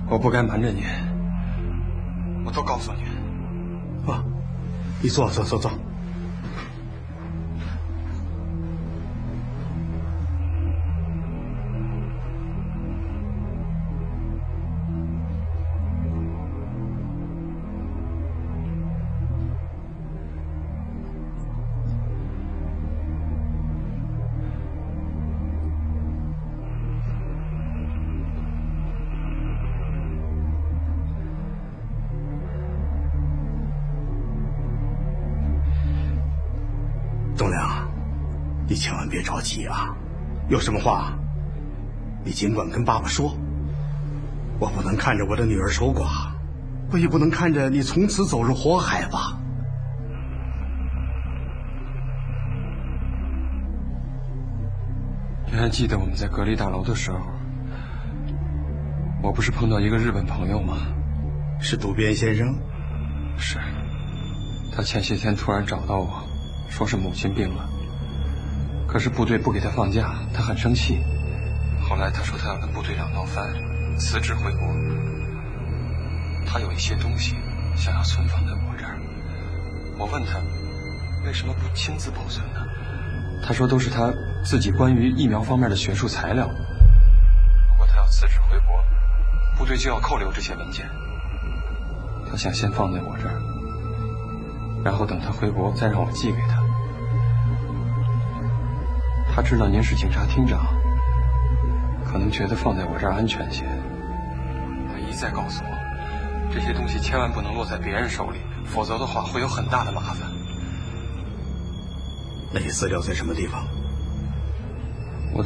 我不该瞒着你，我都告诉你。啊，你坐。栋梁，你千万别着急啊！有什么话，你尽管跟爸爸说。我不能看着我的女儿守寡，我也不能看着你从此走入火海吧。你还记得我们在隔离大楼的时候，我不是碰到一个日本朋友吗？是渡边先生。是，他前些天突然找到我，说是母亲病了，可是部队不给他放假，他很生气。后来他说他要跟部队长闹翻，辞职回国。他有一些东西想要存放在我这儿，我问他为什么不亲自保存呢？他说都是他自己关于疫苗方面的学术材料。如果他要辞职回国，部队就要扣留这些文件。他想先放在我这儿，然后等他回国再让我寄给他。他知道您是警察厅长，可能觉得放在我这儿安全些。他一再告诉我，这些东西千万不能落在别人手里，否则的话会有很大的麻烦。那些资料在什么地方？我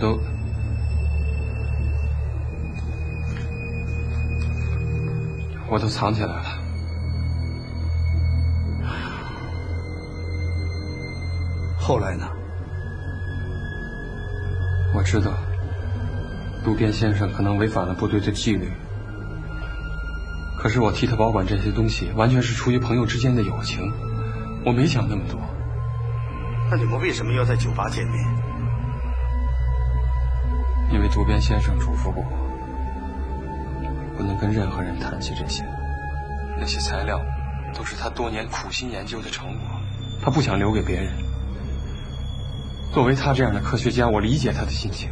都藏起来了。后来呢？我知道渡边先生可能违反了部队的纪律，可是我替他保管这些东西完全是出于朋友之间的友情，我没想那么多。那你们为什么要在酒吧见面？因为渡边先生嘱咐过我，不能跟任何人谈起这些。那些材料都是他多年苦心研究的成果，他不想留给别人。作为他这样的科学家，我理解他的心情。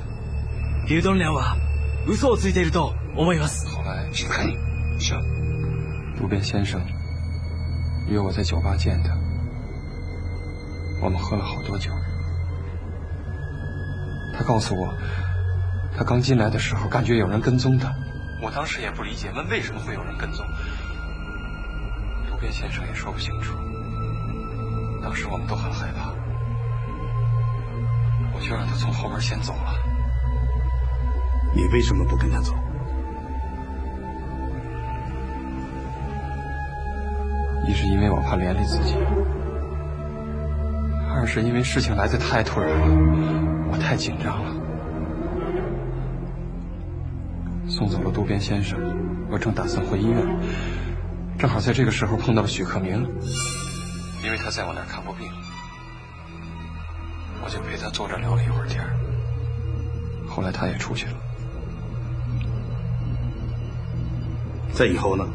牛頓亮は嘘をついていると思います。后来，渡边先生约我在酒吧见他，我们喝了好多酒。他告诉我，他刚进来的时候感觉有人跟踪他，我当时也不理解，问为什么会有人跟踪。渡边先生也说不清楚。当时我们都很害怕，我就让他从后门先走了。你为什么不跟他走？一是因为我怕连累自己，二是因为事情来得太突然了，我太紧张了。送走了渡边先生，我正打算回医院，正好在这个时候碰到了许克明，因为他在我那儿看过病，我就陪他坐着聊了一会儿天。后来他也出去了。再以后呢？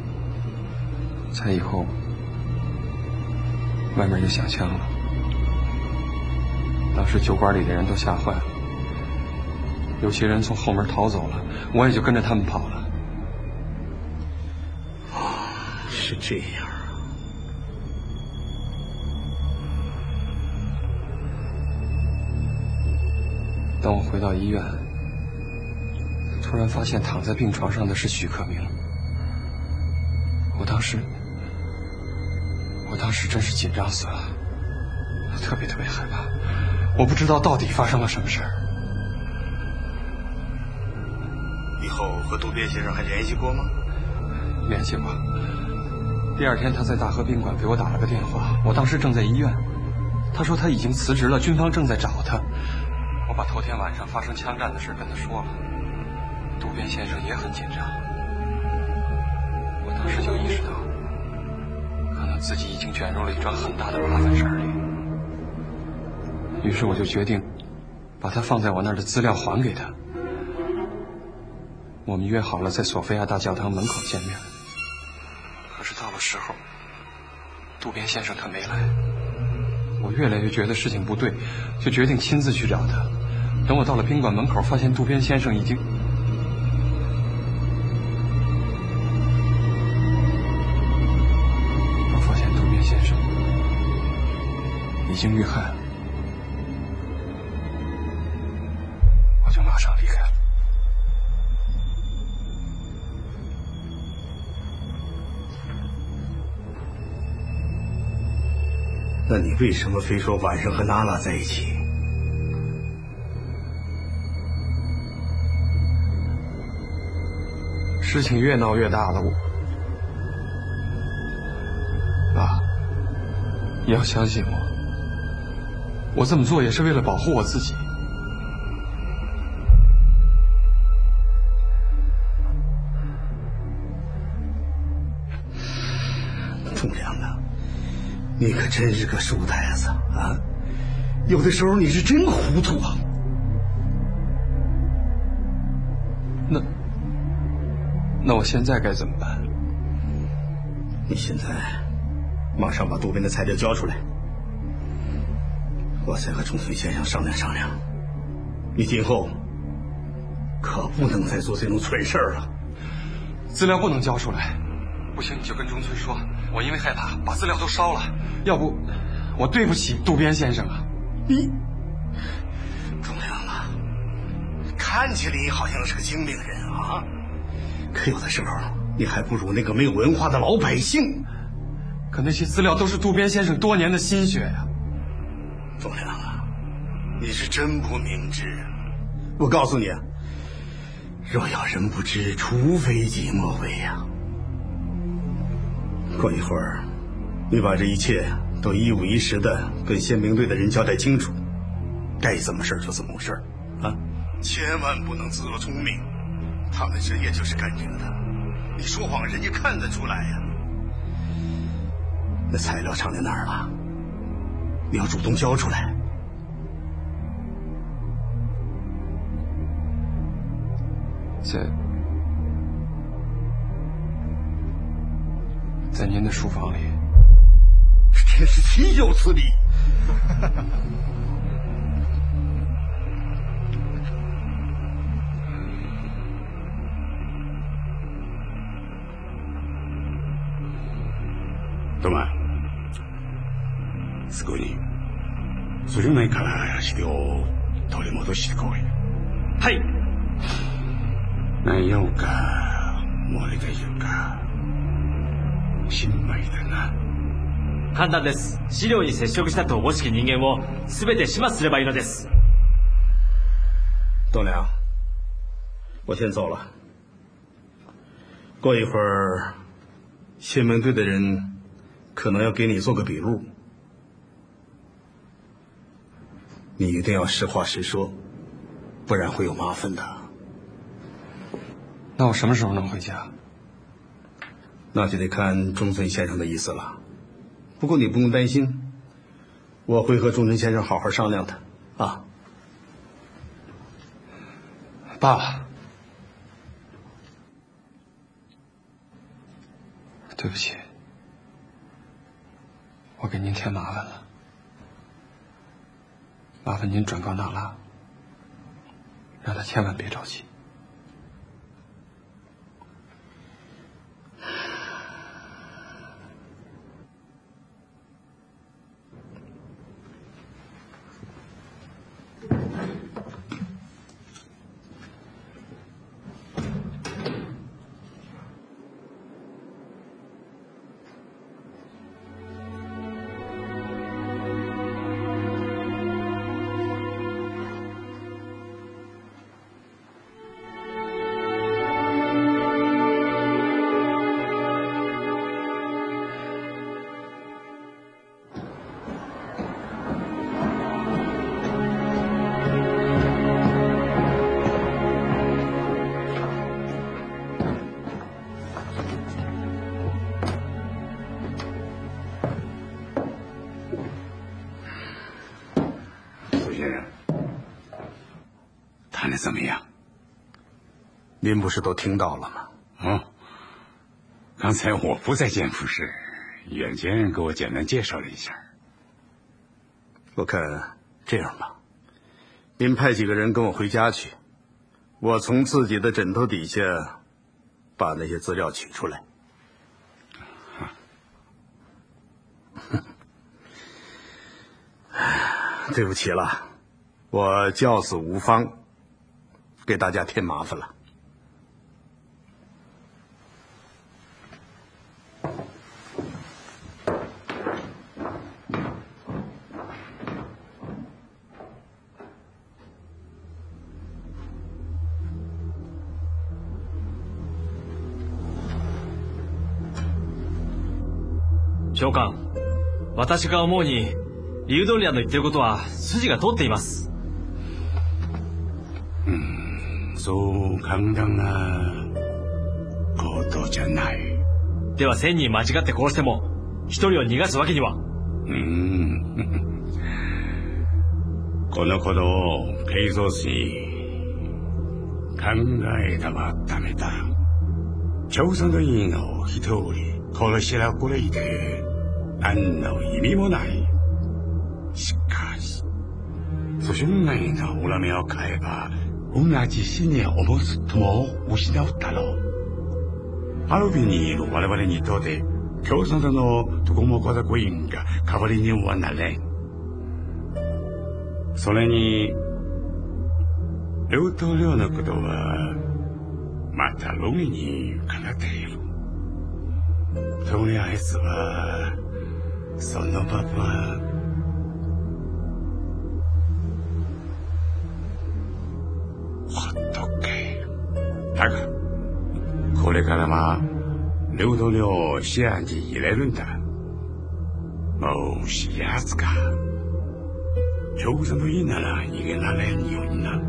再以后，外面就响枪了。当时酒馆里的人都吓坏了，有些人从后门逃走了，我也就跟着他们跑了。是这样啊。当我回到医院，突然发现躺在病床上的是许克明。我当时真是紧张死了，特别害怕，我不知道到底发生了什么事儿。以后和渡边先生还联系过吗？联系过。第二天他在大河宾馆给我打了个电话，我当时正在医院，他说他已经辞职了，军方正在找他。我把头天晚上发生枪战的事跟他说了，渡边先生也很紧张。我当时就意识到，可能自己已经卷入了一桩很大的麻烦事儿里。于是我就决定把他放在我那儿的资料还给他。我们约好了在索菲亚大教堂门口见面。可是到了时候，渡边先生他没来。我越来越觉得事情不对，就决定亲自去找他。等我到了宾馆门口，发现渡边先生已经……我发现渡边先生已经遇害了，我就马上离开了。那你为什么非说晚上和娜拉在一起？事情越闹越大了，爸，你要相信我这么做也是为了保护我自己。仲良啊，你可真是个书呆子啊！有的时候你是真糊涂啊。那我现在该怎么办？你现在马上把渡边的材料交出来，我再和中村先生商量商量。你今后可不能再做这种蠢事了。资料不能交出来，不行你就跟中村说，我因为害怕把资料都烧了，要不我对不起渡边先生啊。你，仲良啊，看起来你好像是个精明人啊。可有的时候，你还不如那个没有文化的老百姓。可那些资料都是渡边先生多年的心血呀。仲良啊，你是真不明智啊！我告诉你啊，若要人不知，除非己莫为呀。过一会儿，你把这一切都一五一十的跟宪兵队的人交代清楚，该怎么事就怎么回事啊！千万不能自作聪明。他们职业就是干这个的，你说谎人家看得出来呀。那材料藏在哪儿了？你要主动交出来。在您的书房里。真是岂有此理！トマ、すぐに鶴内から資料を取り戻してこい。はい。内容か漏れているか心配だな。簡単です。資料に接触したとおぼしき人間を全て始末すればいいのです。栋梁，我先走了。过一会儿，新闻队的人可能要给你做个笔录，你一定要实话实说，不然会有麻烦的。那我什么时候能回家？那就得看中村先生的意思了。不过你不用担心，我会和中村先生好好商量的啊。爸，对不起，我给您添麻烦了。麻烦您转告娜拉，让她千万别着急。谈得怎么样？您不是都听到了吗？哦，刚才我不在剑府市，远见给我简单介绍了一下。我看这样吧，您派几个人跟我回家去，我从自己的枕头底下把那些资料取出来。对不起了，我教子无方，给大家添麻烦了。長官、私が思うにリュードリアの言ってることは筋が通っています。そう簡単なことじゃない。では1000人間違って殺しても1人を逃がすわけには。このことをケイゾー氏に考えたはダメだ。共産党員を一人殺しらこれいて何の意味もない。しかし訴訟内の恨みを買えば同じ死に思すとも失うだろう。ハルビにいる我々にとって共産党の特務工作員が代わりにはなれん。それに両党領のことはまた論議にかかっている。とりあえずはその場はほっとけ。だがこれからは両党領を視野に入れるんだ。もし奴が共産党員なら逃げられんようにな。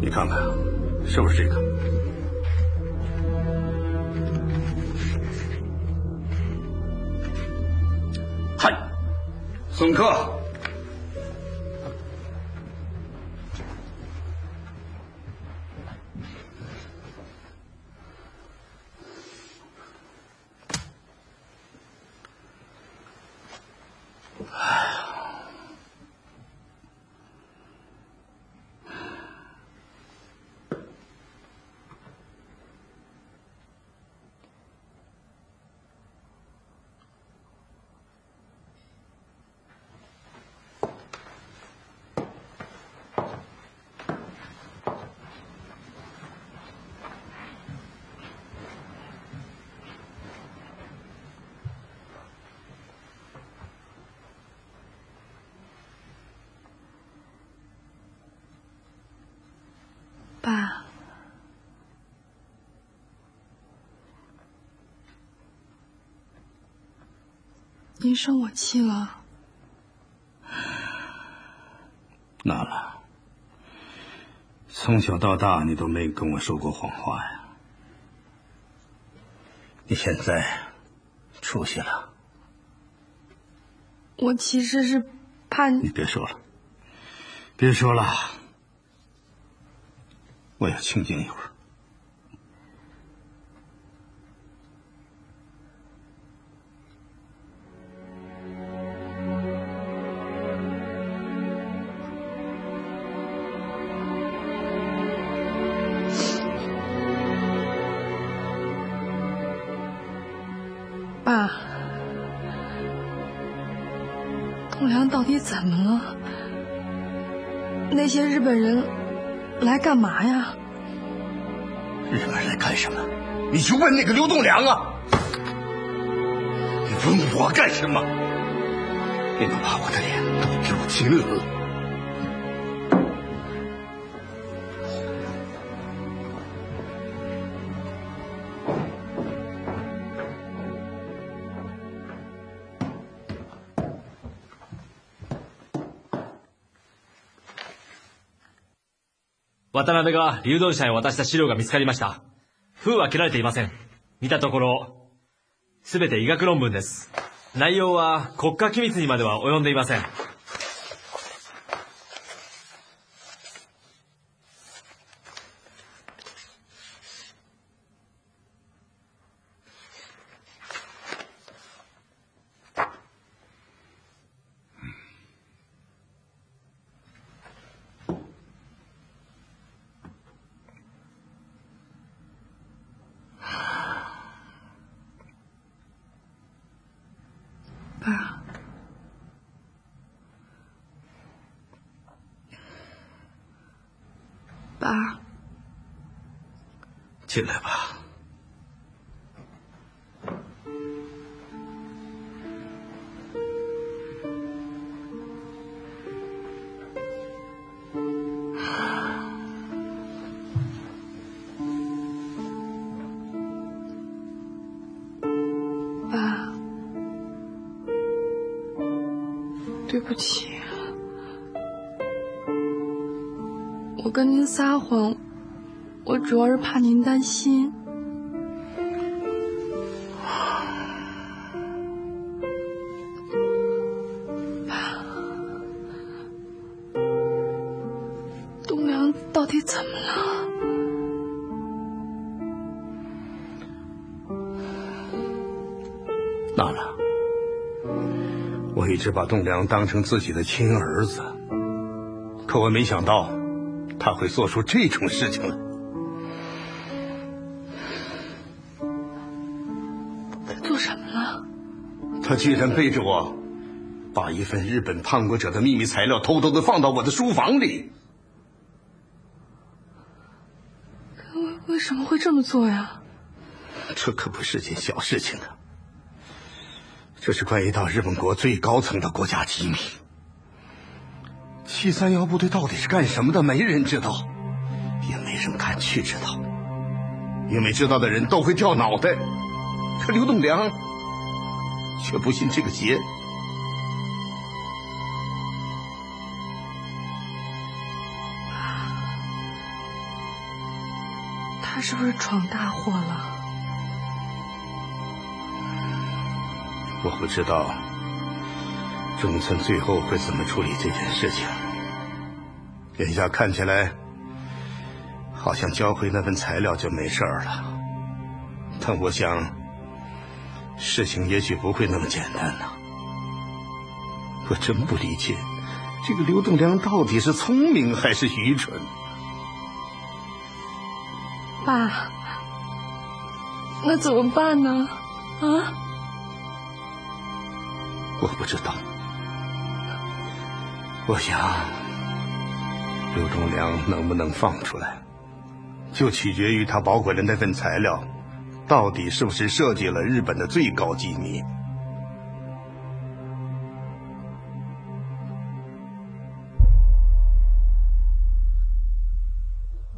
你看看，是不是这个？嗨，送客。爸，您生我气了？哪了？从小到大你都没跟我说过谎话呀。你现在出息了。我其实是怕你。你别说了，别说了。我要清静一会儿。爸，栋梁到底怎么了？那些日本人来干嘛呀？日本人来干什么？你去问那个刘栋梁啊！你问我干什么？你能把我的脸都给我亲了？渡辺が流動者へ渡した資料が見つかりました。封は切られていません。見たところ、すべて医学論文です。内容は国家機密にまでは及んでいません。爸，爸，进来吧。爸，对不起，我跟您撒谎，我主要是怕您担心。爸，栋梁到底怎么了？娜娜，我一直把栋梁当成自己的亲儿子，可我没想到他会做出这种事情来。他做什么了？他居然背着我，把一份日本叛国者的秘密材料偷偷的放到我的书房里。为什么会这么做呀？这可不是件小事情啊！这是关于到日本国最高层的国家机密。731部队到底是干什么的，没人知道，也没人敢去知道，因为知道的人都会掉脑袋。可刘栋梁却不信这个邪。他是不是闯大祸了？我不知道中村最后会怎么处理这件事情。眼下看起来好像交回那份材料就没事了，但我想事情也许不会那么简单呢。我真不理解这个刘栋梁到底是聪明还是愚蠢。爸，那怎么办呢？啊？我不知道。我想刘栋梁能不能放出来，就取决于他保管的那份材料到底是不是涉及了日本的最高机密。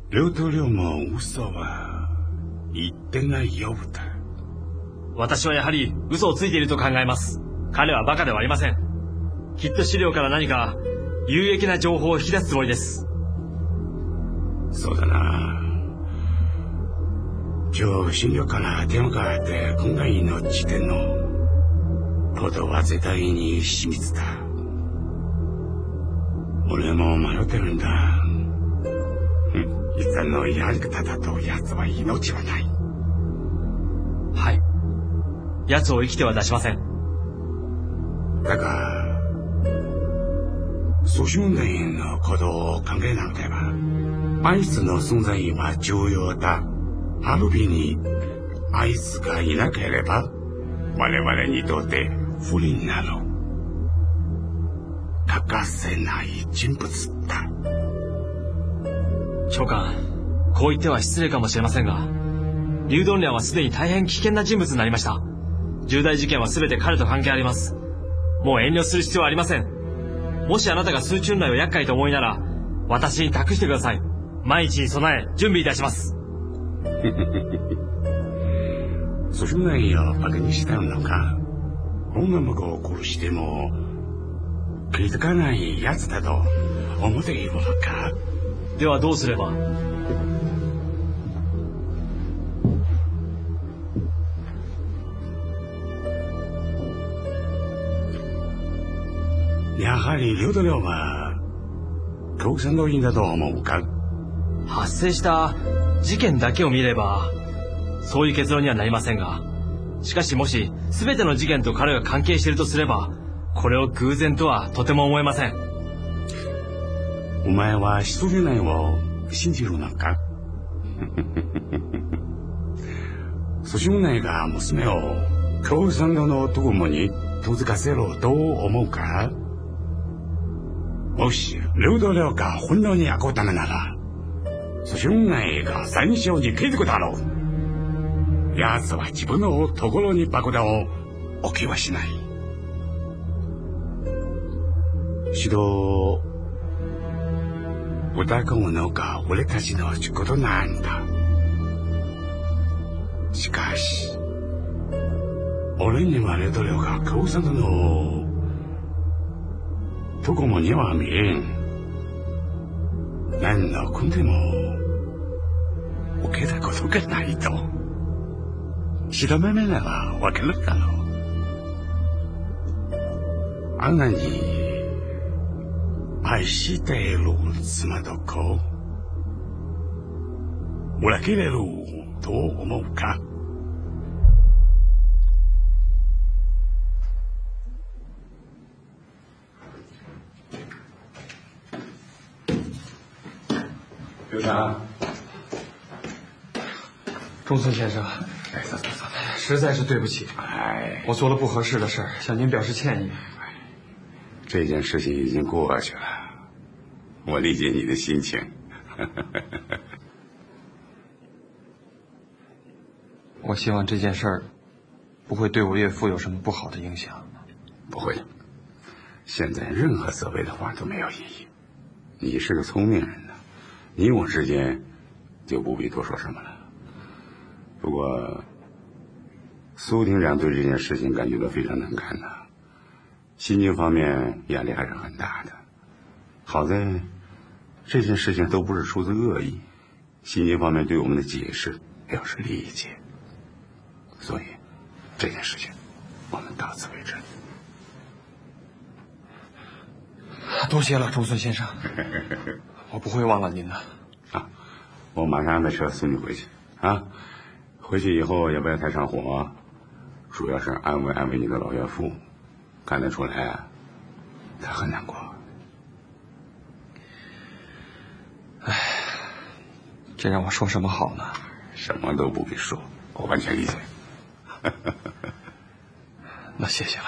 両棟梁も嘘は言ってないよ、ブタ。私はやはり嘘をついていると考えます。彼はバカではありません。きっと資料から何か有益な情報を引き出すつもりです。そうだな。今日診療から電話があって今回の時点の報道は絶対に秘密だ。俺も迷ってるんだ。いつのやり方だと奴は命はない。はい。奴を生きては出しません。だが組織問題のことを考えなければあいつの存在は重要だ。ある日にあいつがいなければ我々にとって不利なの欠かせない人物だ。長官、こう言っては失礼かもしれませんが、リュウドンリャンはすでに大変危険な人物になりました。重大事件は全て彼と関係あります。もう遠慮する必要はありません。もしあなたがスーチュンライを厄介と思いなら、私に託してください。万一に備え準備いたします。スーチュンライをバカにしたのか。女の子を殺しても気づかないやつだと思っているのか。ではどうすれば。やはりリュウドリャンは共産党員だと思うか。発生した事件だけを見ればそういう結論にはなりませんが、しかしもし全ての事件と彼が関係しているとすれば、これを偶然とはとても思えません。お前はスーチュンライを信じるのか。スーチュンライが娘を共産党の友に嫁がせろと思うか。もしリュウドリャンが本当に悪党なら、スーチュンライが最初に気づくだろう。奴は自分のところに爆弾を置きはしない。指導疑うのが俺たちの仕事なんだ。しかし俺にはリュウドリャンが共産党のどこもには見えん。何の訓でも受けたことがないと。調べならわかるだろう。あんなに愛している妻と子裏切れると思うか。刘长，中村先生，实在是对不起，我做了不合适的事儿，向您表示歉意。这件事情已经过去了，我理解你的心情。我希望这件事儿不会对我岳父有什么不好的影响。不会，现在任何责备的话都没有意义。你是个聪明人呢，你我之间就不必多说什么了。不过苏厅长对这件事情感觉到非常难堪的，心情方面压力还是很大的。好在这件事情都不是出自恶意，心情方面对我们的解释表示理解，所以这件事情我们到此为止。多谢了，中村先生，我不会忘了您的。啊，我马上安排车送你回去啊。回去以后也不要太上火，主要是安慰安慰你的老岳父，看得出来他很难过。唉，这让我说什么好呢？什么都不必说，我完全理解。那谢谢了。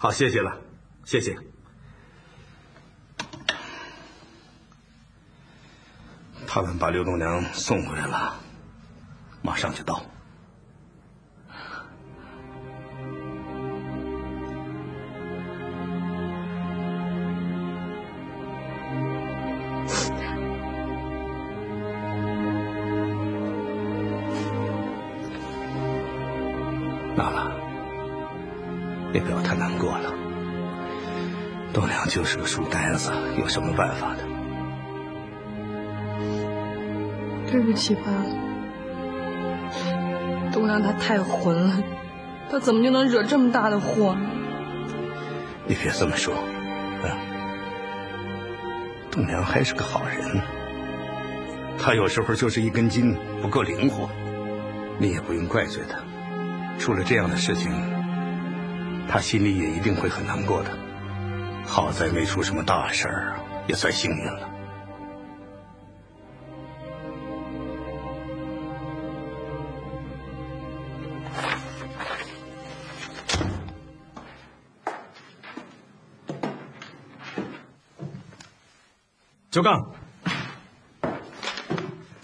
好，谢谢了，谢谢。他们把刘栋梁送回来了，马上就到。娜娜，别不要太难过了。栋梁就是个书呆子，有什么办法的？对不起爸，良他太混了，他怎么就能惹这么大的祸呢？你别这么说，栋梁还是个好人，他有时候就是一根筋，不够灵活，你也不用怪罪他。出了这样的事情，他心里也一定会很难过的。好在没出什么大事儿，也算幸运了。長官。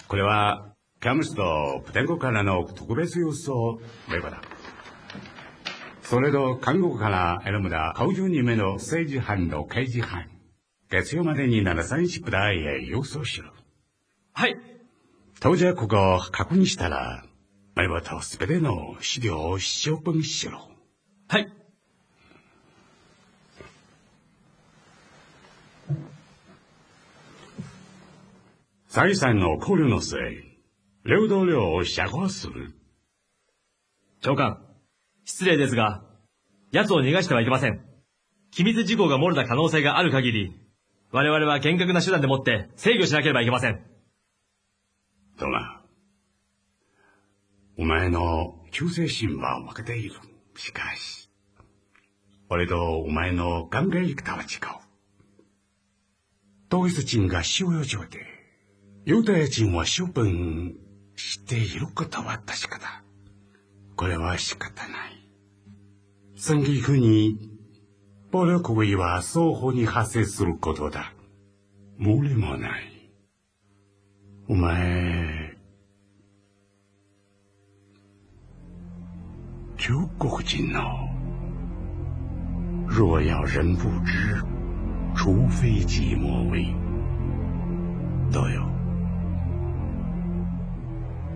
これはキャムスとプテンコからの特別郵送レバだ。それと韓国から選んだ52名の政治犯と刑事犯、月曜までに73シップ台へ郵送しろ。はい。当時ここを確認したら、メバとすべての資料を処分しろ。はい。再三の考慮の末、領土領を釈放する。長官、失礼ですが、奴を逃がしてはいけません。機密事項が漏れた可能性がある限り、我々は厳格な手段でもって制御しなければいけません。ドナ、お前の忠誠心は分かっている。しかし、俺とお前の考え方は違う。統一人が収容所で、ユダヤ人を処分していることは確かだ。これは仕方ない。戦義風に暴力行為は双方に発生することだ。無理もない。お前、中国人の若要人不知，除非己莫为。どうよ。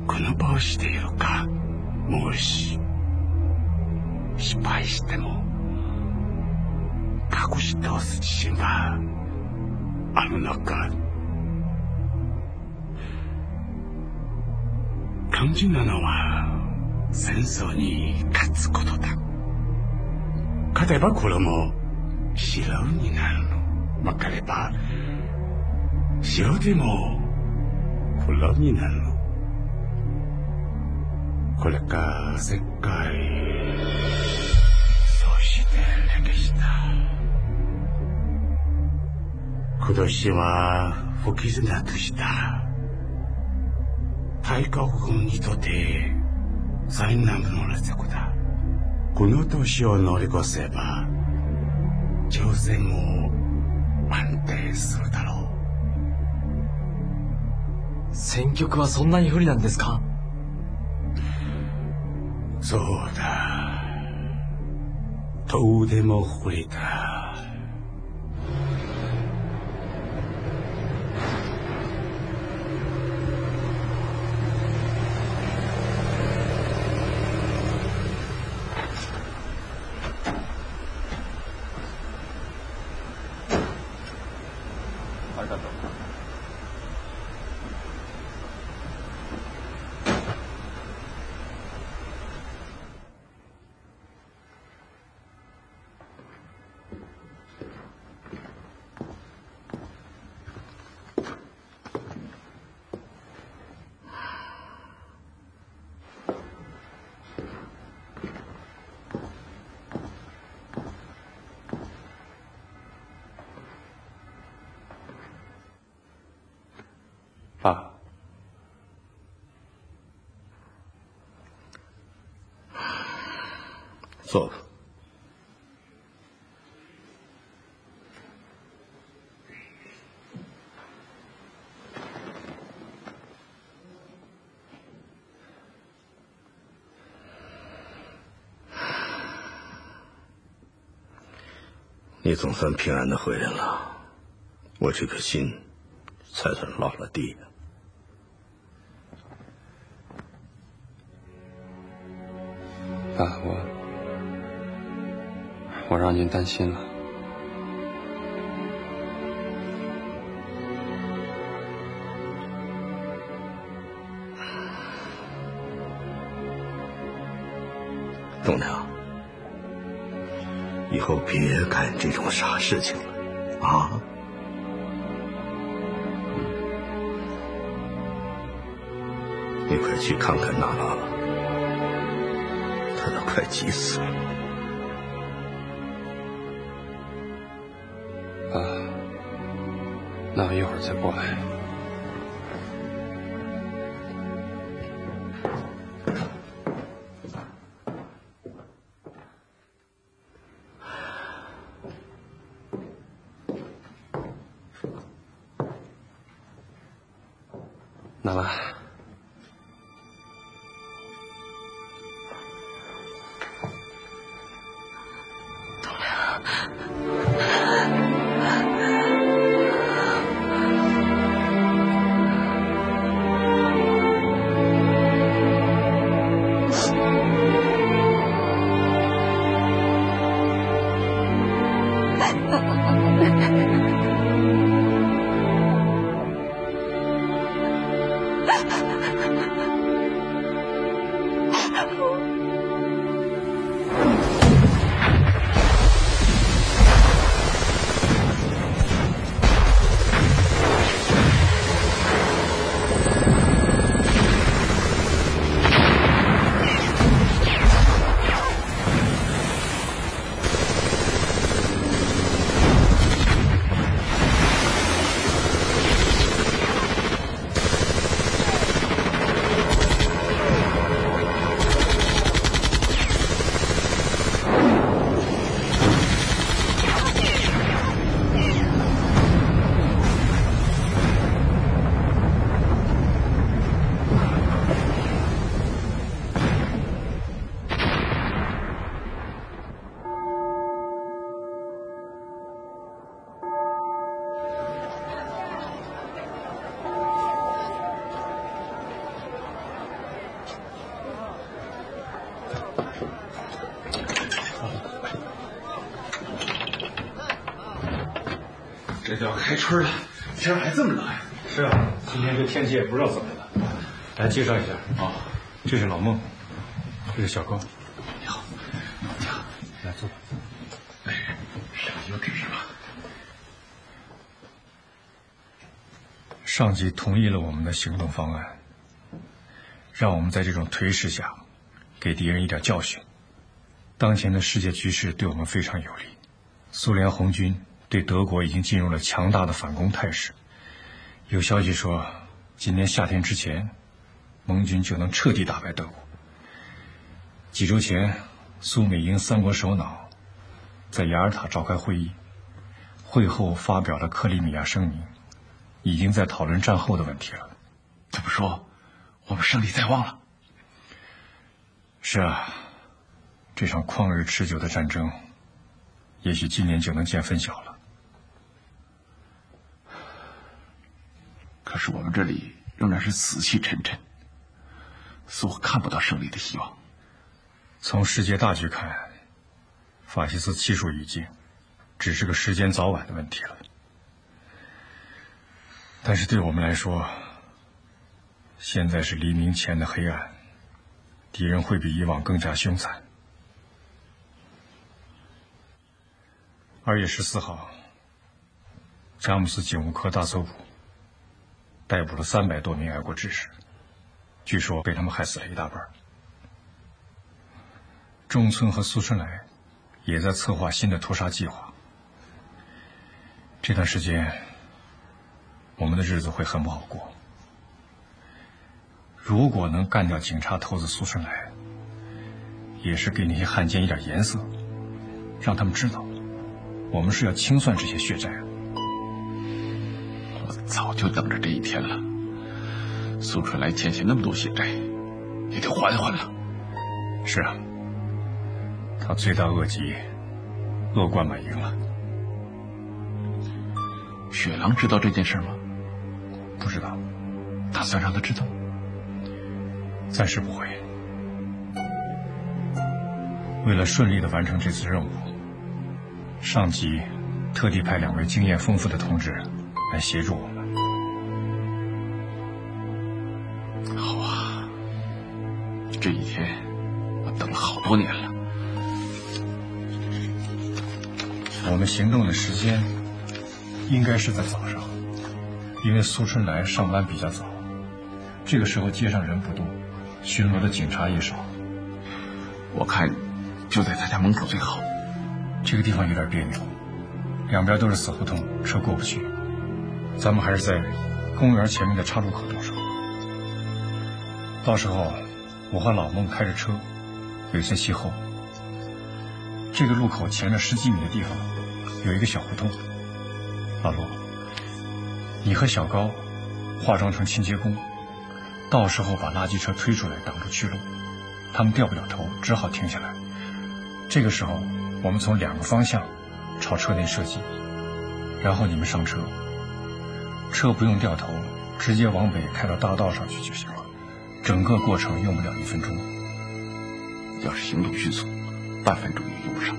この帽子でいるか。もし失敗しても隠し通す自信はあるのか。肝心なのは戦争に勝つことだ。勝てばこれも白になるの。負ければ白でも黒になるの。これか世界、そして歴史だ。今年は不吉な年だ。大国軍にとって最難の列国だ。この年を乗り越せば朝鮮も安定するだろう。戦局はそんなに不利なんですか？そうだ。とても不利だ。ありがとう。爸，坐吧。你总算平安的回来了，我这颗心才算落了地。爸，我让您担心了。栋梁，以后别干这种傻事情了，啊！你快去看看娜拉了，她都快急死了。那我一会儿再过来。娜拉，栋梁。这就要开春了，天还这么冷呀！是啊，今天这天气也不知道怎么了。来介绍一下啊，这是老孟，这是小高。你好，你好，来坐吧。哎，上级有指示吗？上级同意了我们的行动方案，让我们在这种颓势下，给敌人一点教训。当前的世界局势对我们非常有利，苏联红军对德国已经进入了强大的反攻态势。有消息说，今年夏天之前，盟军就能彻底打败德国。几周前，苏美英三国首脑在雅尔塔召开会议，会后发表了克里米亚声明，已经在讨论战后的问题了。这么说，我们胜利在望了。是啊，这场旷日持久的战争，也许今年就能见分晓了。可是我们这里仍然是死气沉沉，似乎看不到胜利的希望。从世界大局看，法西斯气数已尽，只是个时间早晚的问题了。但是对我们来说，现在是黎明前的黑暗，敌人会比以往更加凶残。2月14号，詹姆斯警务科大搜捕，逮捕了300多名爱国志士，据说被他们害死了一大半。中村和苏春来也在策划新的屠杀计划。这段时间，我们的日子会很不好过。如果能干掉警察头子苏春来，也是给那些汉奸一点颜色，让他们知道，我们是要清算这些血债的。我早就等着这一天了。苏春来欠下那么多血债，也得还还了。是啊，他罪大恶极，恶贯满盈了。雪狼知道这件事吗？不知道，打算让他知道？暂时不会。为了顺利地完成这次任务，上级特地派2位经验丰富的同志来协助我们。好啊，这一天我等了好多年了。我们行动的时间应该是在早上，因为苏春来上班比较早，这个时候街上人不多，巡逻的警察也少。我看就在他家门口最好。这个地方有点别扭，两边都是死胡同，车过不去。咱们还是在公园前面的岔路口动手。到时候我和老孟开着车尾随其后。这个路口前了10几米的地方有一个小胡同。老罗，你和小高化妆成清洁工，到时候把垃圾车推出来挡住去路，他们掉不了头，只好停下来。这个时候我们从2个方向朝车内射击，然后你们上车，车不用掉头，直接往北开到大道上去就行了。整个过程用不了1分钟。要是行动迅速，半分钟也用不上。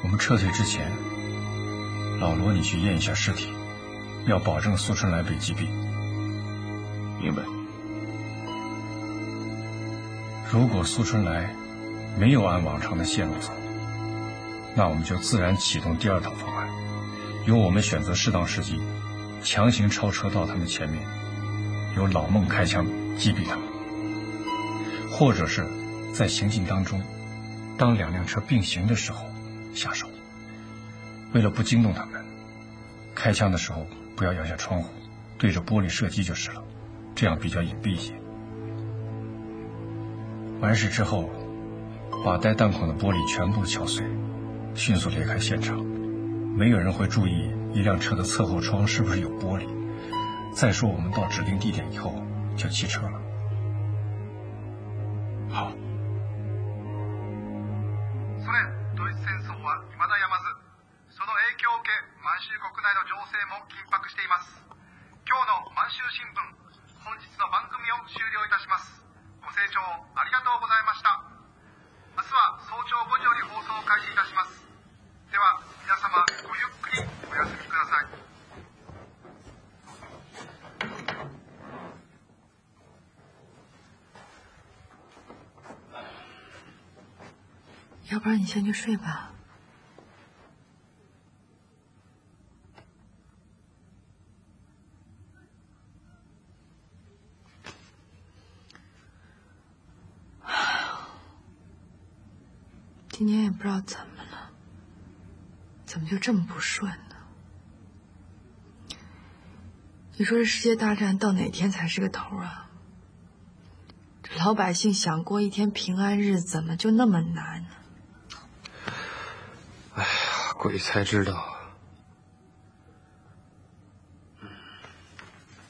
我们撤退之前，老罗你去验一下尸体，要保证苏春来被击毙。明白。如果苏春来没有按往常的线路走，那我们就自然启动第2套方案，由我们选择适当时机，强行超车到他们前面，由老孟开枪击毙他们，或者是在行进当中，当2辆车并行的时候下手。为了不惊动他们，开枪的时候不要摇下窗户，对着玻璃射击就是了，这样比较隐蔽一些。完事之后，把带弹孔的玻璃全部敲碎，迅速离开现场。没有人会注意一辆车的侧后窗是不是有玻璃。再说我们到指定地点以后就弃车了。好。ソ連ドイツ戦争は未だやまず、その影響を受け満州国内の情勢も緊迫しています。今日の満州新聞、本日の番組を終了いたします。ご清聴ありがとうございました。明日は早朝5時より放送を開始いたします。では皆様ごゆっくりお休みください。要不然你先去睡吧。今天也不知道怎么了，怎么就这么不顺呢？你说这世界大战到哪天才是个头啊？这老百姓想过一天平安日子，怎么就那么难呢？哎呀，鬼才知道